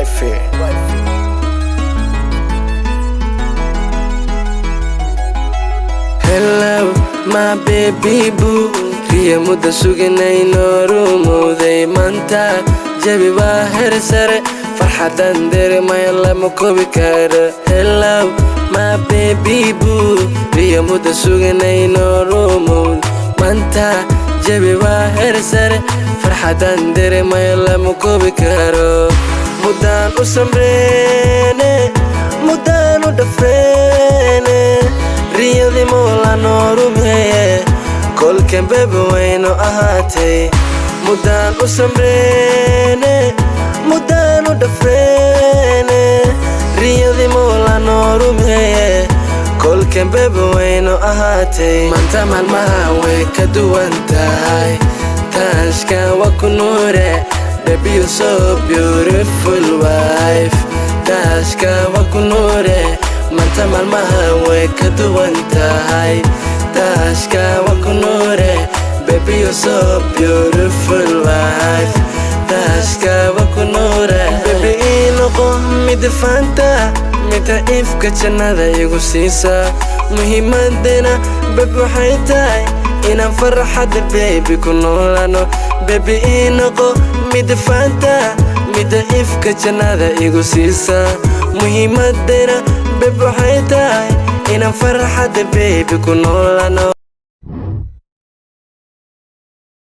wifey. Hello, my baby boo. Riya mudda suganay noorumuday manta jabi waa heer sare farxadan dareemay lama koobi karo. Hello, my baby boo. Riya mudda suganay noorumuday manta jabi waa heer sare farxadan dareemay lama koobi karo. Mudaan u samreene mudaan u dhafreene riyadii moola noorumeye kolkan bebe wayno ahaatay. Mudaan u samreene mudaan u dhafreene riyadii moola noorumeye kolkan bebe wayno ahaatay. Maanta maalmaha way ka duwan tahay taashka waa ku nuure. Baby you're so beautiful wife taashka waa ku nuure. Maanta maalmaha way ka duwan tahay taashka waa ku nuure. Baby you're so beautiful wife taashka waa ku nuure. Baby inoqo mid fanta mida ifka jannada igu siisa muhiimadena baby waxay tahay inaan farxad baby ku noolano. Baby inoqo mid fanta mida ifka jannada igu siisa muhiimadena baby waxay tahay inaan farxad baby ku noolano.